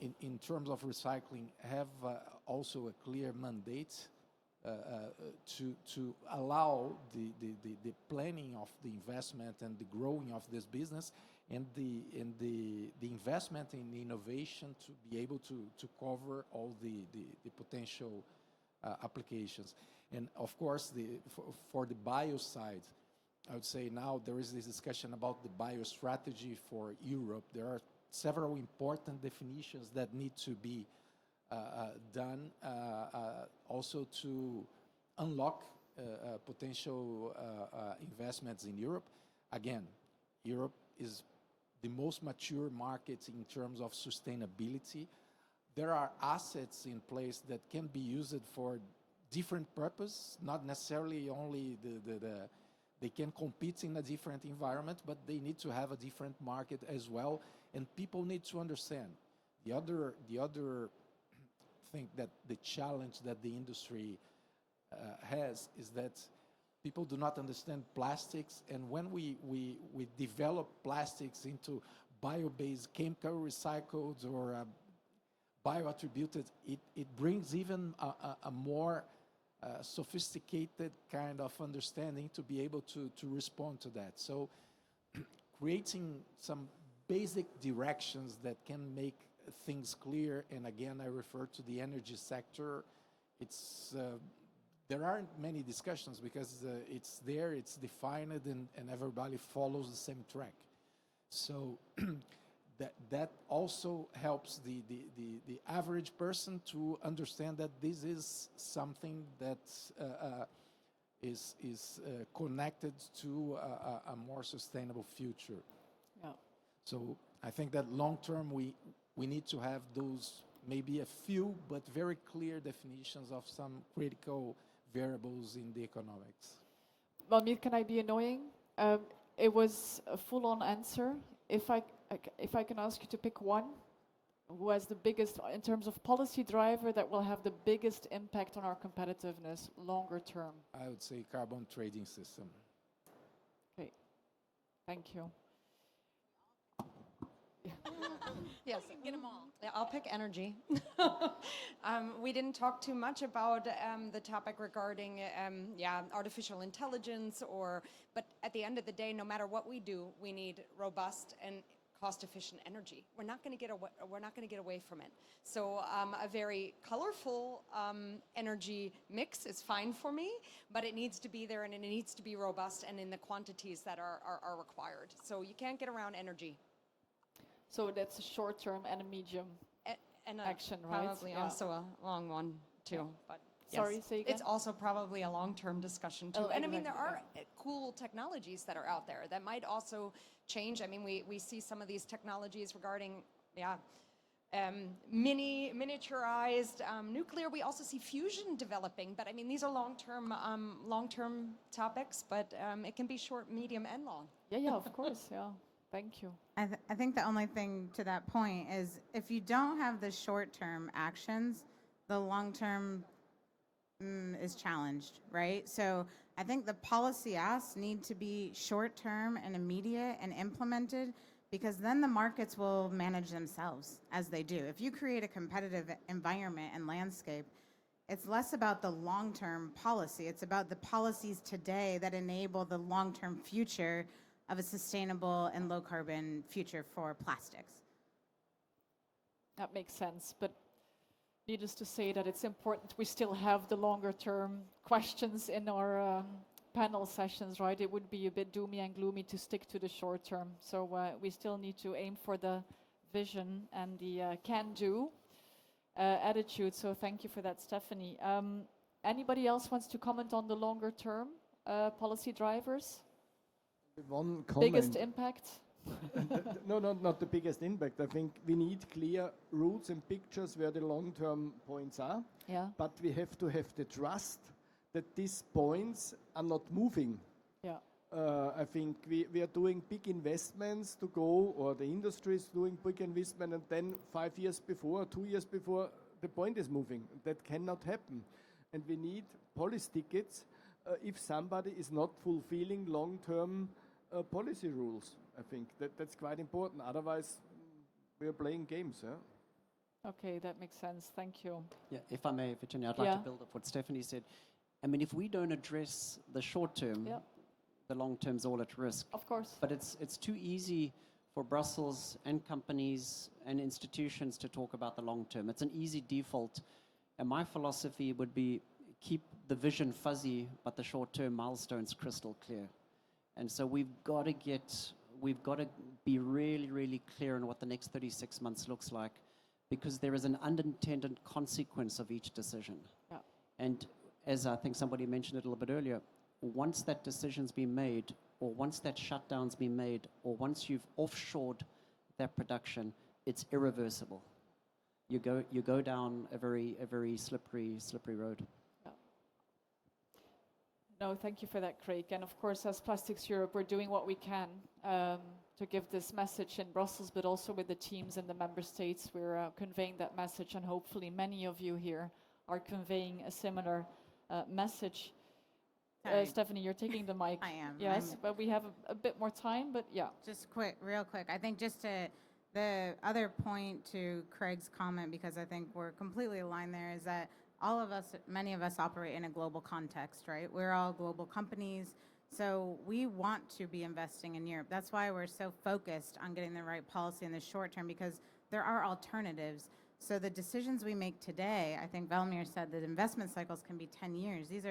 In terms of recycling, have also a clear mandate to allow the planning of the investment and the growing of this business and the investment in innovation to be able to cover all the potential applications. And of course, for the bio side, I would say now there is this discussion about the bio strategy for Europe. There are several important definitions that need to be done also to unlock potential investments in Europe. Again, Europe is the most mature market in terms of sustainability. There are assets in place that can be used for different purpose, not necessarily only they can compete in a different environment, but they need to have a different market as well. And people need to understand the other thing, that the challenge that the industry has is that people do not understand plastics. And when we develop plastics into bio-based, chemical recycled or bio-attributed, it brings even a more sophisticated kind of understanding to be able to respond to that. So creating some basic directions that can make things clear, and again, I refer to the energy sector. It's there aren't many discussions because it's there, it's defined, and everybody follows the same track. So that also helps the average person to understand that this is something that is connected to a more sustainable future. Yeah. So I think that long term we need to have those maybe a few but very clear definitions of some critical variables in the economics. Walmir, can I be annoying? It was a full-on answer. If I can ask you to pick one, who has the biggest, in terms of policy driver, that will have the biggest impact on our competitiveness longer term? I would say carbon trading system. Okay, thank you. Yes, get them all. Yeah, I'll pick energy. We didn't talk too much about the topic regarding artificial intelligence, but at the end of the day, no matter what we do, we need robust and cost-efficient energy. We're not going to get away from it. So a very colorful energy mix is fine for me, but it needs to be there and it needs to be robust and in the quantities that are required. So you can't get around energy. So that's a short term and a medium and action, right? Probably also a long one too. Yeah. But yes, sorry, say again? It's also probably a long-term discussion too. Oh, and exactly, I mean, there are cool technologies that are out there that might also change. I mean, we see some of these technologies regarding miniaturized nuclear. We also see fusion developing. But I mean, these are long-term topics. But it can be short, medium, and long. Yeah, of course. Yeah. Thank you. I think the only thing to that point is if you don't have the short-term actions, the long-term is challenged, right? So I think the policy asks need to be short-term and immediate and implemented, because then the markets will manage themselves as they do. If you create a competitive environment and landscape, it's less about the long-term policy. It's about the policies today that enable the long-term future of a sustainable and low-carbon future for plastics. That makes sense, but needless to say that it's important we still have the longer-term questions in our panel sessions, right? It would be a bit doomy and gloomy to stick to the short term. So we still need to aim for the vision and the can-do attitude. So thank you for that, Stephanie. Anybody else wants to comment on the longer-term policy drivers? One comment. Biggest impact? No, not the biggest impact. I think we need clear routes and pictures where the long-term points are. Yeah. But we have to have the trust that these points are not moving. Yeah. I think we are doing big investments to go, or the industry is doing big investment, and then 5 years before, 2 years before, the point is moving. That cannot happen. And we need policy tickets if somebody is not fulfilling long-term policy rules. I think that's quite important. Otherwise, we are playing games. Okay, that makes sense. Thank you. Yeah, if I may, Virginia, I'd like to build up what Stephanie said. I mean, if we don't address the short term, the long term's all at risk. Of course. But it's too easy for Brussels and companies and institutions to talk about the long term. It's an easy default. And my philosophy would be keep the vision fuzzy, but the short term milestones crystal clear. And so we've got to be really, really clear on what the next 36 months looks like, because there is an unintended consequence of each decision. Yeah. And as I think somebody mentioned it a little bit earlier, once that decision's been made, or once that shutdown's been made, or once you've offshored that production, it's irreversible. You go down a very slippery road. Yeah. No, thank you for that, Craig. And of course, as Plastics Europe, we're doing what we can to give this message in Brussels, but also with the teams in the member states. We're conveying that message, and hopefully many of you here are conveying a similar message. Stephanie, you're taking the mic. I am. Yes, but we have a bit more time, but yeah. Just real quick. I think just the other point to Craig's comment, because I think we're completely aligned there, is that all of us, many of us operate in a global context, right? We're all global companies, so we want to be investing in Europe. That's why we're so focused on getting the right policy in the short term, because there are alternatives. So the decisions we make today, I think Walmir said that investment cycles can be 10 years. These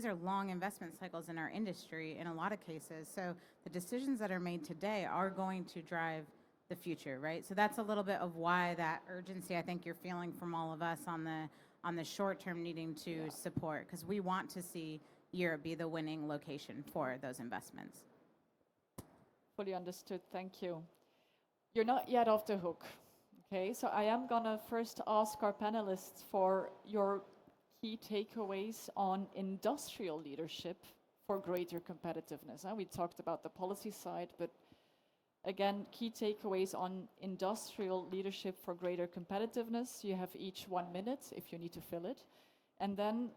are long investment cycles in our industry in a lot of cases. So the decisions that are made today are going to drive the future, right? So that's a little bit of why that urgency I think you're feeling from all of us on the short term needing to support, because we want to see Europe be the winning location for those investments. Fully understood. Thank you. You're not yet off the hook. Okay, so I am gonna first ask our panelists for your key takeaways on industrial leadership for greater competitiveness. We talked about the policy side, but again, key takeaways on industrial leadership for greater competitiveness. You have each 1 minute if you need to fill it. And then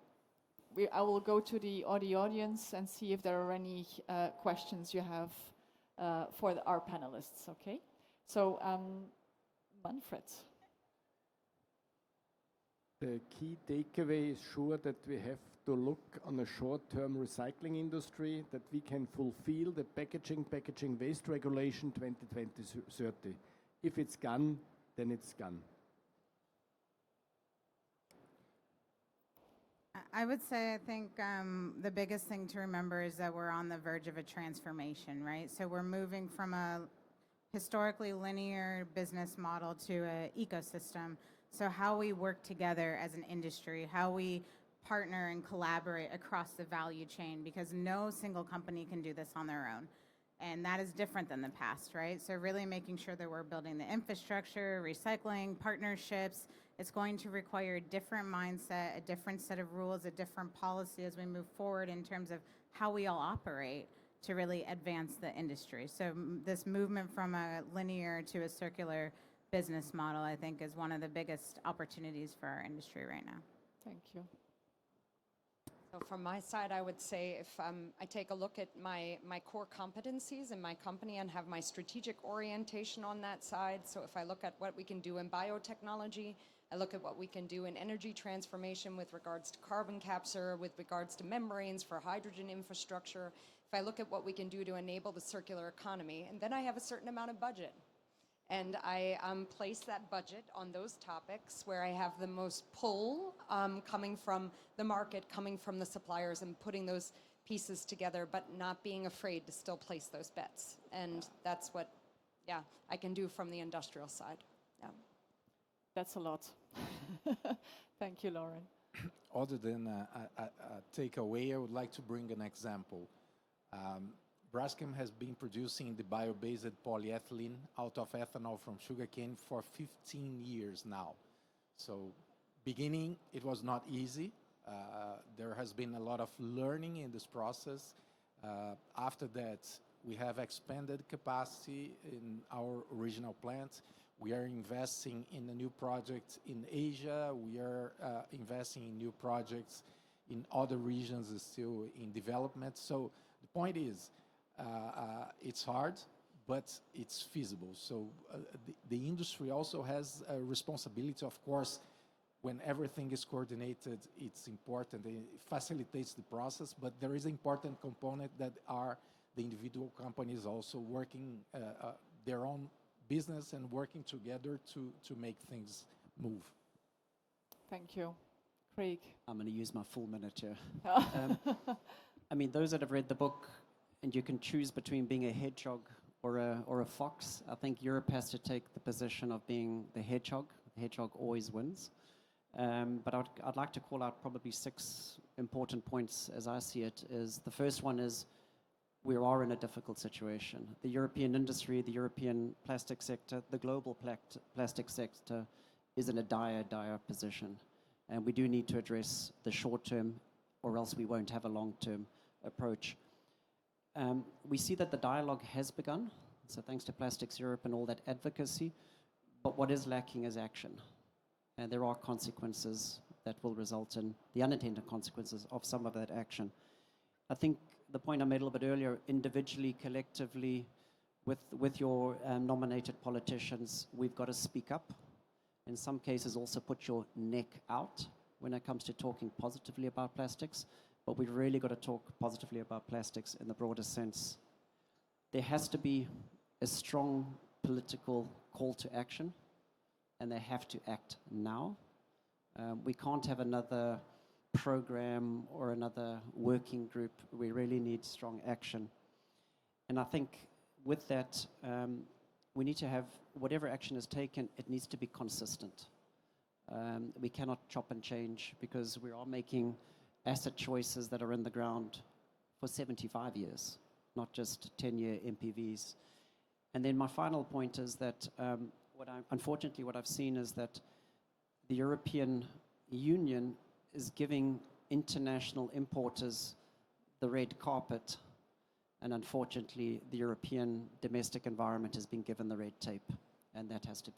I will go to the audience and see if there are any questions you have for our panelists, okay? So, Manfred. The key takeaway is sure that we have to look on a short-term recycling industry, that we can fulfill the packaging waste regulation 2020-30. If it's gone, then it's gone. I would say, I think the biggest thing to remember is that we're on the verge of a transformation, right? So we're moving from a historically linear business model to an ecosystem. So how we work together as an industry, how we partner and collaborate across the value chain, because no single company can do this on their own. And that is different than the past, right? So really making sure that we're building the infrastructure, recycling, partnerships. It's going to require a different mindset, a different set of rules, a different policy as we move forward in terms of how we all operate to really advance the industry. So this movement from a linear to a circular business model, I think, is one of the biggest opportunities for our industry right now. Thank you. So from my side, I would say if I take a look at my core competencies in my company and have my strategic orientation on that side, so if I look at what we can do in biotechnology, I look at what we can do in energy transformation with regards to carbon capture, with regards to membranes for hydrogen infrastructure, if I look at what we can do to enable the circular economy, and then I have a certain amount of budget. And I place that budget on those topics where I have the most pull coming from the market, coming from the suppliers, and putting those pieces together, but not being afraid to still place those bets. And that's what, I can do from the industrial side. Yeah. That's a lot. Thank you, Lauren. Other than a takeaway, I would like to bring an example. Braskem has been producing the bio-based polyethylene out of ethanol from sugarcane for 15 years now. So beginning, it was not easy. There has been a lot of learning in this process. After that, we have expanded capacity in our original plant. We are investing in a new project in Asia. We are investing in new projects in other regions still in development. So the point is, it's hard, but it's feasible. So the industry also has a responsibility, of course. When everything is coordinated, it's important. It facilitates the process, but there is an important component that are the individual companies also working their own business and working together to make things move. Thank you. Craig. I'm going to use my full minute here. I mean, those that have read the book, and you can choose between being a hedgehog or a fox, I think Europe has to take the position of being the hedgehog. The hedgehog always wins. But I'd like to call out probably 6 important points as I see it. Is the first one is we are in a difficult situation. The European industry, the European plastic sector, the global plastic sector is in a dire position. And we do need to address the short term, or else we won't have a long-term approach. We see that the dialogue has begun, so thanks to Plastics Europe and all that advocacy, but what is lacking is action. And there are consequences that will result in the unintended consequences of some of that action. I think the point I made a little bit earlier, individually, collectively, with your nominated politicians, we've got to speak up. In some cases, also put your neck out when it comes to talking positively about plastics. But we've really got to talk positively about plastics in the broader sense. There has to be a strong political call to action, and they have to act now. We can't have another program or another working group. We really need strong action. And I think with that, we need to have, whatever action is taken, it needs to be consistent. We cannot chop and change, because we are making asset choices that are in the ground for 75 years, not just 10-year MPVs. And then my final point is that unfortunately what I've seen is that the European Union is giving international importers the red carpet, and unfortunately the European domestic environment has been given the red tape, and that has to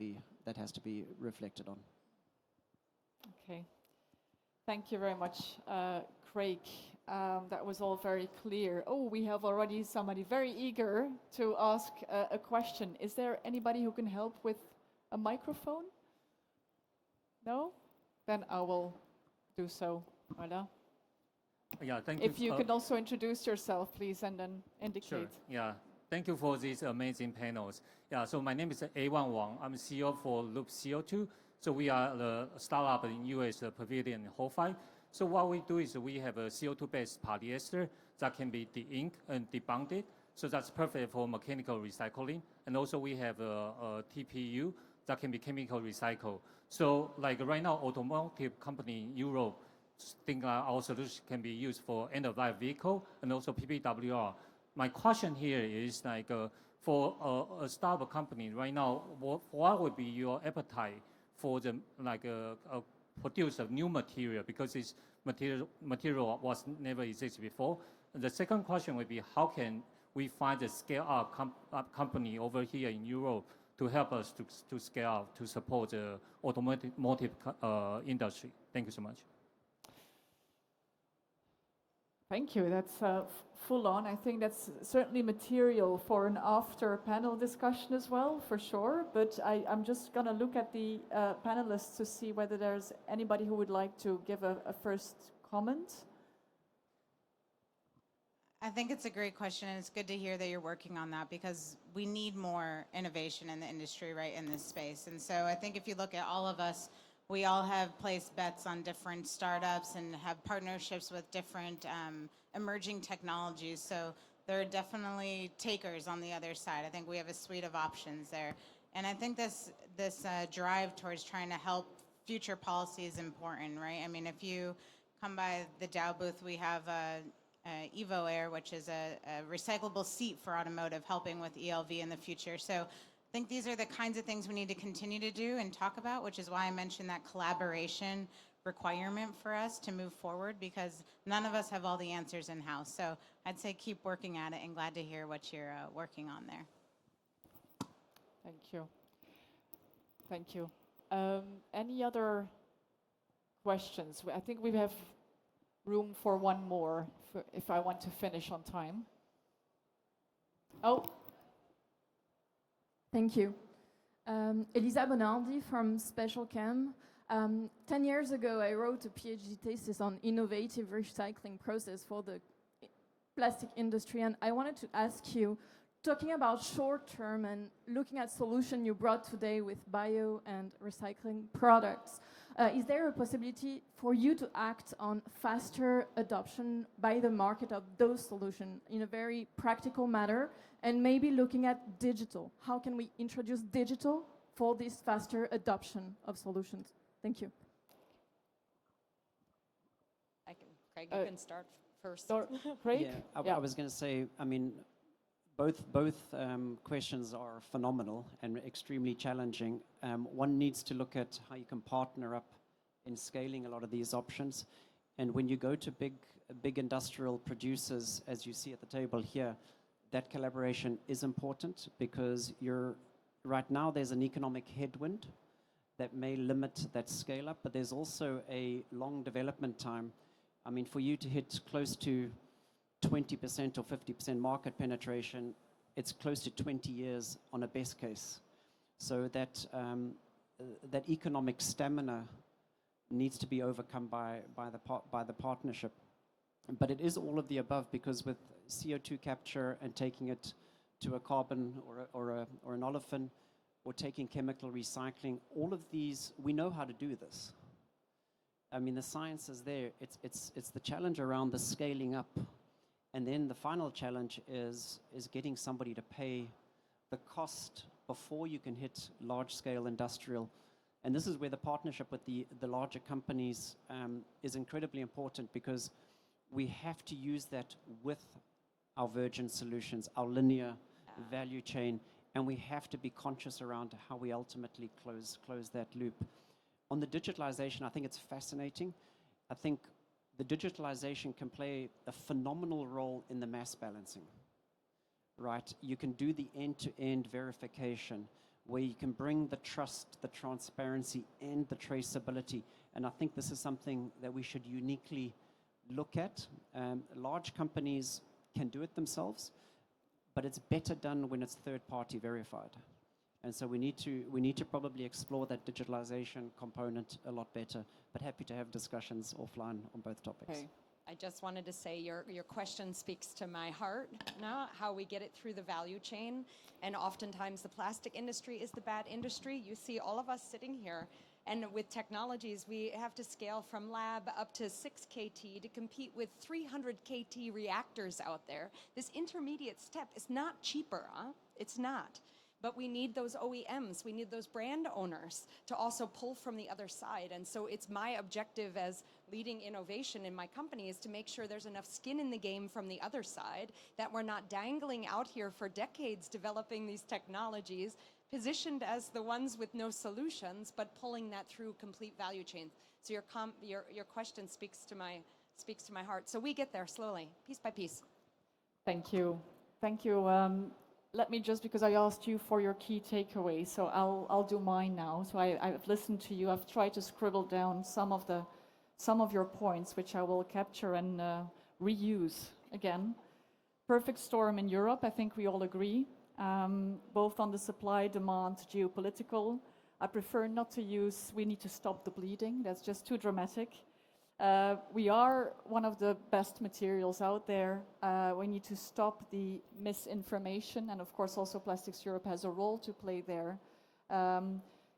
be reflected on. Okay. Thank you very much, Craig. That was all very clear. Oh, we have already somebody very eager to ask a question. Is there anybody who can help with a microphone? No? Then I will do so. Voilà. Yeah, thank you. If you could also introduce yourself, please, and then indicate. Sure. Yeah. Thank you for these amazing panels. Yeah, so my name is A1 Wang. I'm CEO for Loop CO2. So we are the startup in US Pavilion Ho-Fi. So what we do is we have a CO2-based polyester that can be de-inked and debonded. So that's perfect for mechanical recycling. And also we have a TPU that can be chemical recycled. So like right now, automotive company in Europe think our solution can be used for end-of-life vehicle and also PPWR. My question here is like for a startup company right now, what would be your appetite for the produce a new material, because this material was never existed before? And the second question would be, how can we find a scale-up company over here in Europe to help us to scale up, to support the automotive industry? Thank you so much. Thank you. That's full on. I think that's certainly material for an after panel discussion as well, for sure. But I'm just going to look at the panelists to see whether there's anybody who would like to give a first comment. I think it's a great question, and it's good to hear that you're working on that, because we need more innovation in the industry, right, in this space. And so I think if you look at all of us, we all have placed bets on different startups and have partnerships with different emerging technologies. So there are definitely takers on the other side. I think we have a suite of options there. And I think this drive towards trying to help future policy is important, right? I mean, if you come by the Dow booth, we have Evo Air, which is a recyclable seat for automotive, helping with ELV in the future. So I think these are the kinds of things we need to continue to do and talk about, which is why I mentioned that collaboration requirement for us to move forward because none of us have all the answers in-house. So I'd say keep working at it and glad to hear what you're working on there. Thank you. Thank you. Any other questions? I think we have room for one more if I want to finish on time. Oh. Thank you. Elisa Bonardi from Special Chem. 10 years ago, I wrote a PhD thesis on innovative recycling process for the plastic industry, and I wanted to ask you, talking about short term and looking at solution you brought today with bio and recycling products, is there a possibility for you to act on faster adoption by the market of those solutions in a very practical manner, and maybe looking at digital? How can we introduce digital for this faster adoption of solutions? Thank you. Craig, you can start first. Craig? Yeah, I was going to say, I mean, both questions are phenomenal and extremely challenging. One needs to look at how you can partner up in scaling a lot of these options. And when you go to big industrial producers, as you see at the table here, that collaboration is important because right now there's an economic headwind that may limit that scale up, but there's also a long development time. I mean, for you to hit close to 20% or 50% market penetration, it's close to 20 years on a best case. So that economic stamina needs to be overcome by the partnership. But it is all of the above, because with CO2 capture and taking it to a carbon or an olefin, or taking chemical recycling, all of these, we know how to do this. I mean, the science is there. It's the challenge around the scaling up. And then the final challenge is getting somebody to pay the cost before you can hit large-scale industrial. And this is where the partnership with the larger companies is incredibly important, because we have to use that with our virgin solutions, our linear value chain, and we have to be conscious around how we ultimately close that loop. On the digitalization, I think it's fascinating. I think the digitalization can play a phenomenal role in the mass balancing, right? You can do the end-to-end verification, where you can bring the trust, the transparency, and the traceability. And I think this is something that we should uniquely look at. Large companies can do it themselves, but it's better done when it's third-party verified. And so we need to probably explore that digitalization component a lot better, but happy to have discussions offline on both topics. Okay. I just wanted to say your question speaks to my heart now, how we get it through the value chain. And oftentimes the plastic industry is the bad industry. You see all of us sitting here, and with technologies, we have to scale from lab up to 6 KT to compete with 300 KT reactors out there. This intermediate step is not cheaper, huh? It's not. But we need those OEMs, we need those brand owners to also pull from the other side. And so it's my objective as leading innovation in my company is to make sure there's enough skin in the game from the other side, that we're not dangling out here for decades developing these technologies, positioned as the ones with no solutions, but pulling that through complete value chains. So your question speaks to my heart. So we get there slowly, piece by piece. Thank you. Thank you. Let me just, because I asked you for your key takeaways, so I'll do mine now. So I've listened to you. I've tried to scribble down some of your points, which I will capture and reuse again. Perfect storm in Europe, I think we all agree, both on the supply, demand, geopolitical. I prefer not to use, we need to stop the bleeding. That's just too dramatic. We are one of the best materials out there. We need to stop the misinformation, and of course also Plastics Europe has a role to play there.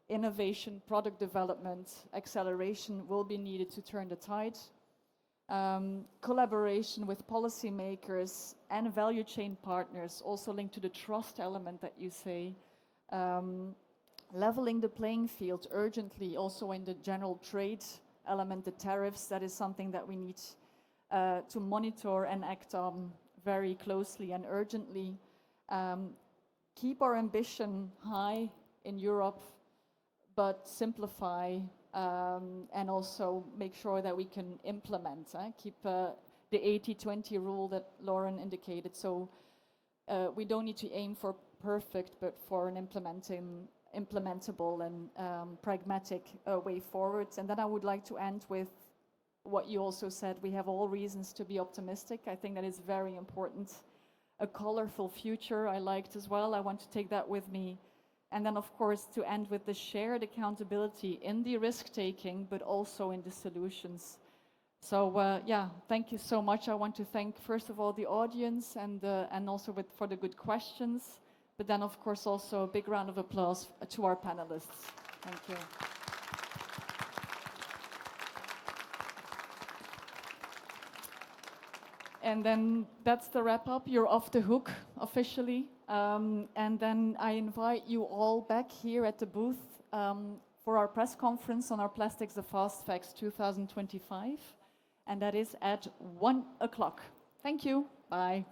Innovation, product development, acceleration will be needed to turn the tide. Collaboration with policymakers and value chain partners, also linked to the trust element that you say. Leveling the playing field urgently, also in the general trade element, the tariffs, that is something that we need to monitor and act on very closely and urgently. Keep our ambition high in Europe, but simplify and also make sure that we can implement, keep the 80-20 rule that Lauren indicated. So we don't need to aim for perfect, but for an implementable and pragmatic way forward. And then I would like to end with what you also said. We have all reasons to be optimistic. I think that is very important. A colorful future I liked as well. I want to take that with me. And then, of course, to end with the shared accountability in the risk-taking, but also in the solutions. So, yeah, thank you so much. I want to thank, first of all, the audience and also for the good questions. But then, of course, also a big round of applause to our panelists. Thank you. And then that's the wrap up. You're off the hook officially. And then I invite you all back here at the booth for our press conference on our Plastics the Fast Facts 2025. And that is at 1 o'clock. Thank you. Bye.